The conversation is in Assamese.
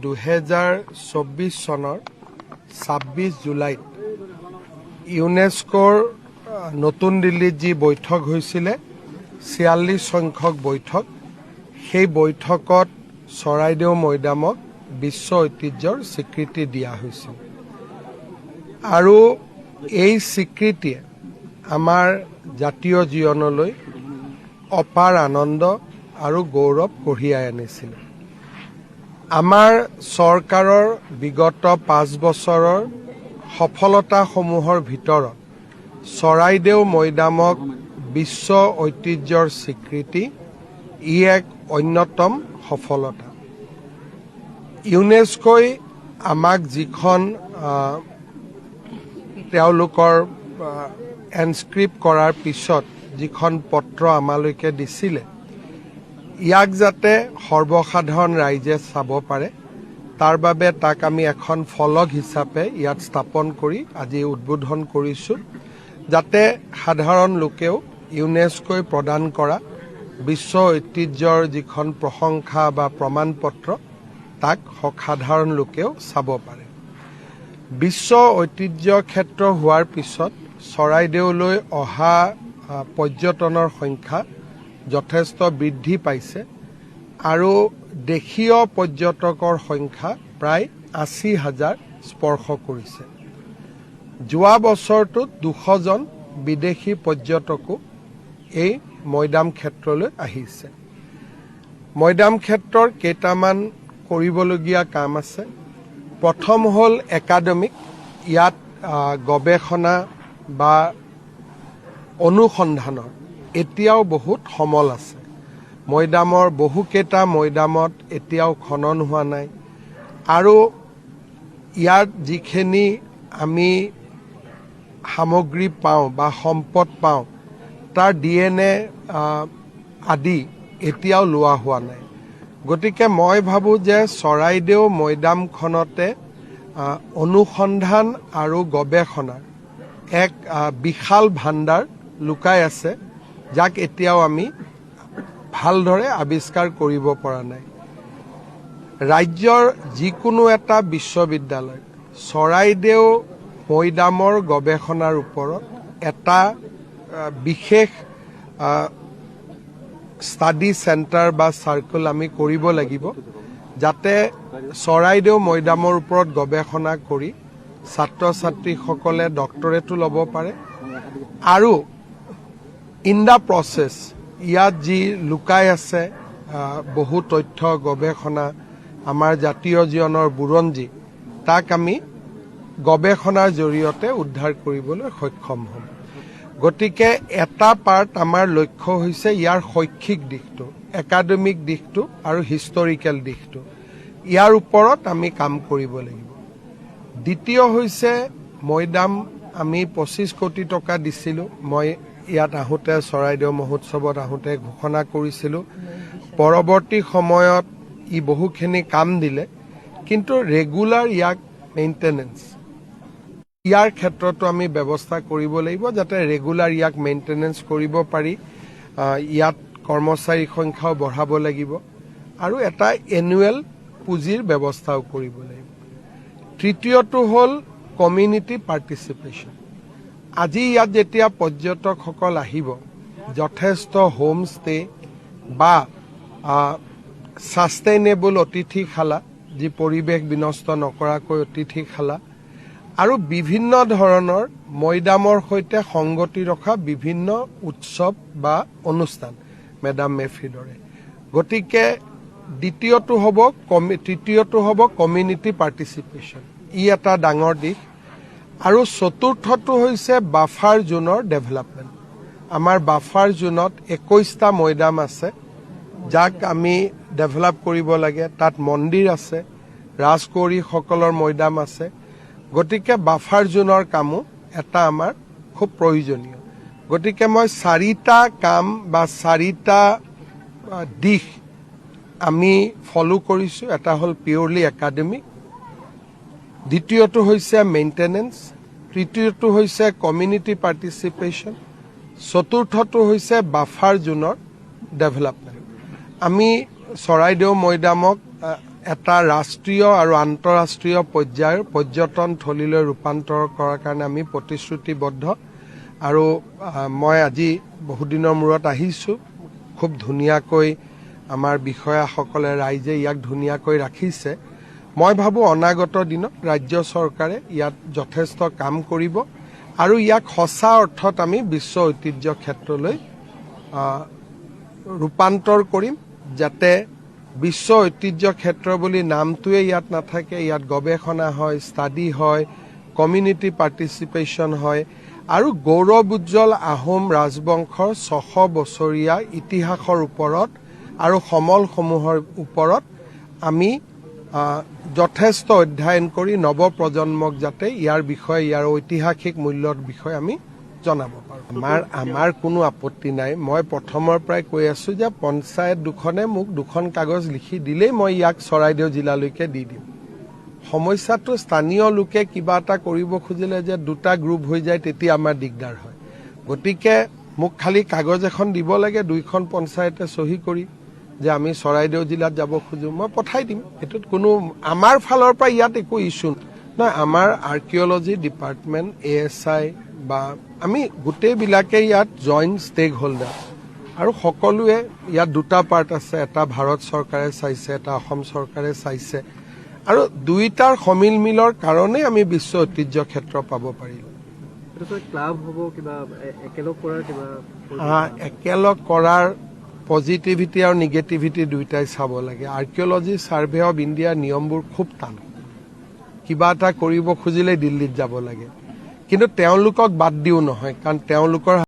2024 চনৰ 26 জুলাইত ইউনেস্কোৰ নতুন দিল্লীত যি বৈঠক হৈছিলে 46 সংখ্যক বৈঠক সেই বৈঠকত চৰাইদেউ মৈদামক বিশ্ব ঐতিহ্যৰ স্বীকৃতি দিয়া হৈছিল আৰু এই স্বীকৃতিয়ে আমাৰ জাতীয় জীৱনলৈ অপাৰ আনন্দ আৰু গৌৰৱ কঢ়িয়াই আনিছিল। আমাৰ চৰকাৰৰ বিগত 5 বছৰৰ সফলতাসমূহৰ ভিতৰত চৰাইদেউ মৈদামক বিশ্ব ঐতিহ্যৰ স্বীকৃতি ই এক অন্যতম সফলতা। ইউনেস্কোই আমাক যিখন তেওঁলোকৰ এনস্ক্ৰিপ্ট কৰাৰ পিছত যিখন পত্ৰ আমালৈকে দিছিলে ইয়াক যাতে সৰ্বসাধাৰণ ৰাইজে চাব পাৰে তাৰ বাবে তাক আমি এখন ফলক হিচাপে ইয়াত স্থাপন কৰি আজি উদ্বোধন কৰিছোঁ যাতে সাধাৰণ লোকেও ইউনেস্কোই প্ৰদান কৰা বিশ্ব ঐতিহ্যৰ যিখন প্ৰশংসা বা প্ৰমাণপত্ৰ তাক সাধাৰণ লোকেও চাব পাৰে। বিশ্ব ঐতিহ্য ক্ষেত্ৰ হোৱাৰ পিছত চৰাইদেউলৈ অহা পৰ্যটনৰ সংখ্যা যথেষ্ট বৃদ্ধি পাইছে আৰু দেশীয় পৰ্যটকৰ সংখ্যা প্ৰায় 80,000 স্পৰ্শ কৰিছে। যোৱা বছৰটোত 200 জন বিদেশী পৰ্যটকো এই মৈদাম ক্ষেত্ৰলৈ আহিছে। মৈদাম ক্ষেত্ৰৰ কেইটামান কৰিবলগীয়া কাম আছে। প্ৰথম হ'ল একাডেমিক, ইয়াত গৱেষণা বা অনুসন্ধানৰ এতিয়াও বহুত সমল আছে। মৈদামৰ বহুকেইটা মৈদামত এতিয়াও খনন হোৱা নাই আৰু ইয়াত যিখিনি আমি সামগ্ৰী পাওঁ বা সম্পদ পাওঁ তাৰ DNA আদি এতিয়াও লোৱা হোৱা নাই। গতিকে মই ভাবোঁ যে চৰাইদেউ মৈদামখনতে অনুসন্ধান আৰু গৱেষণাৰ এক বিশাল ভাণ্ডাৰ লুকাই আছে যাক এতিয়াও আমি ভালদৰে আৱিষ্কাৰ কৰিব পৰা নাই। ৰাজ্যৰ যিকোনো এটা বিশ্ববিদ্যালয় চৰাইদেউ মৈদামৰ গৱেষণাৰ ওপৰত এটা বিশেষ ষ্টাডি চেণ্টাৰ বা চাৰ্কুল আমি কৰিব লাগিব যাতে চৰাইদেউ মৈদামৰ ওপৰত গৱেষণা কৰি ছাত্ৰ ছাত্ৰীসকলে ডক্টৰেটো ল'ব পাৰে আৰু ইন দ্য প্ৰচেছ ইয়াত যি লুকাই আছে বহু তথ্য গৱেষণা আমাৰ জাতীয় জীৱনৰ বুৰঞ্জী তাক আমি গৱেষণাৰ জৰিয়তে উদ্ধাৰ কৰিবলৈ সক্ষম হ'ম। গতিকে এটা পাৰ্ট আমাৰ লক্ষ্য হৈছে ইয়াৰ শৈক্ষিক দিশটো, একাডেমিক দিশটো আৰু হিষ্টৰিকেল দিশটো, ইয়াৰ ওপৰত আমি কাম কৰিব লাগিব। দ্বিতীয় হৈছে মৈদাম আমি 25 কোটি টকা দিছিলোঁ। মই ইয়াত আহোঁতে চৰাইদেউ মহোৎসৱত আহোঁতে ঘোষণা কৰিছিলোঁ। পৰৱৰ্তী সময়ত ই বহুখিনি কাম দিলে কিন্তু ৰেগুলাৰ ইয়াক মেইনটেনেন্স ইয়াৰ ক্ষেত্ৰতো আমি ব্যৱস্থা কৰিব লাগিব যাতে ৰেগুলাৰ ইয়াক মেইনটেনেন্স কৰিব পাৰি। ইয়াত কৰ্মচাৰীৰ সংখ্যাও বঢ়াব লাগিব আৰু এটা এনুৱেল পুঁজিৰ ব্যৱস্থাও কৰিব লাগিব। তৃতীয়টো হ'ল কমিউনিটি পাৰ্টিচিপেশ্যন। আজি ইয়াত যেতিয়া পৰ্যটকসকল আহিব যথেষ্ট হোম ষ্টে বা ছাষ্টেইনেবল অতিথিশালা যি পৰিৱেশ বিনষ্ট নকৰাকৈ অতিথিশালা আৰু বিভিন্ন ধৰণৰ মৈদামৰ সৈতে সংগতি ৰখা বিভিন্ন উৎসৱ বা অনুষ্ঠান মেডাম মেফিৰ দৰে। গতিকে তৃতীয়টো হ'ব কমিউনিটি পাৰ্টিচিপেশ্যন, ই এটা ডাঙৰ দিশ। আৰু চতুৰ্থটো হৈছে বাফাৰ জোনৰ ডেভেলপমেণ্ট। আমাৰ বাফাৰ জোনত 21টা মৈদাম আছে যাক আমি ডেভেলপ কৰিব লাগে। তাত মন্দিৰ আছে, ৰাজকৌৰীসকলৰ মৈদাম আছে। গতিকে বাফাৰ জোনৰ কামো এটা আমাৰ খুব প্ৰয়োজনীয়। গতিকে মই 4টা কাম বা 4টা দিশ আমি ফ'ল' কৰিছোঁ। এটা হ'ল পিয়ৰলি একাডেমিক, দ্বিতীয়টো হৈছে মেইনটেনেন্স, তৃতীয়টো হৈছে কমিউনিটি পাৰ্টিচিপেশ্যন, চতুৰ্থটো হৈছে বাফাৰ জোনৰ ডেভেলপমেণ্ট। আমি চৰাইদেউ মৈদামক এটা ৰাষ্ট্ৰীয় আৰু আন্তঃৰাষ্ট্ৰীয় পৰ্যায়ৰ পৰ্যটন থলীলৈ ৰূপান্তৰ কৰাৰ কাৰণে আমি প্ৰতিশ্ৰুতিবদ্ধ আৰু মই আজি বহুদিনৰ মূৰত আহিছোঁ। খুব ধুনীয়াকৈ আমাৰ বিষয়াসকলে ৰাইজে ইয়াক ধুনীয়াকৈ ৰাখিছে। মই ভাবোঁ অনাগত দিনত ৰাজ্য চৰকাৰে ইয়াত যথেষ্ট কাম কৰিব আৰু ইয়াক সঁচা অৰ্থত আমি বিশ্ব ঐতিহ্য ক্ষেত্ৰলৈ ৰূপান্তৰ কৰিম, যাতে বিশ্ব ঐতিহ্য ক্ষেত্ৰ বুলি নামটোৱে ইয়াত নাথাকে। ইয়াত গৱেষণা হয়, ষ্টাডি হয়, কমিউনিটি পাৰ্টিচিপেশ্যন হয় আৰু গৌৰৱ উজ্জ্বল আহোম ৰাজবংশৰ 600 বছৰীয়া ইতিহাসৰ ওপৰত আৰু সমলসমূহৰ ওপৰত আমি যথেষ্ট অধ্যয়ন কৰি নৱপ্ৰজন্মক যাতে ইয়াৰ বিষয়ে, ইয়াৰ ঐতিহাসিক মূল্যৰ বিষয়ে আমি জনাব পাৰোঁ। আমাৰ কোনো আপত্তি নাই। মই প্ৰথমৰ পৰাই কৈ আছোঁ যে পঞ্চায়ত দুখনে মোক 2খন কাগজ লিখি দিলেই মই ইয়াক চৰাইদেউ জিলালৈকে দি দিম। সমস্যাটো স্থানীয় লোকে কিবা এটা কৰিব খুজিলে যে 2টা গ্ৰুপ হৈ যায়, তেতিয়া আমাৰ দিগদাৰ হয়। গতিকে মোক খালি কাগজ এখন দিব লাগে, 2খন পঞ্চায়তে চহী কৰি যে আমি চৰাইদেউ জিলাত যাব খোজোঁ, মই পঠাই দিম। এইটোত কোনো আমাৰ ফালৰ পৰা ইয়াত একো ইছ্যু নাই। আমাৰ আৰ্কিঅলজি ডিপাৰ্টমেণ্ট, ASI বা আমি গোটেইবিলাকে ইয়াত জইণ্ট ষ্টেক হোল্ডাৰ আৰু সকলোৱে ইয়াত 2টা পাৰ্ট আছে। এটা ভাৰত চৰকাৰে চাইছে, এটা অসম চৰকাৰে চাইছে আৰু 2টাৰ সমিল মিলৰ কাৰণেই আমি বিশ্ব ঐতিহ্য ক্ষেত্ৰ পাব পাৰিলোঁ। একেলগ কৰাৰ পজিটিভিটি আৰু নিগেটিভিটি দুয়োটাই চাব লাগে। আৰ্কিঅলজি ছাৰ্ভে অৱ ইণ্ডিয়াৰ নিয়মবোৰ খুব টান। কিবা এটা কৰিব খুজিলে দিল্লীত যাব লাগে, কিন্তু তেওঁলোকক বাদ দিও নহয়, কাৰণ তেওঁলোকৰ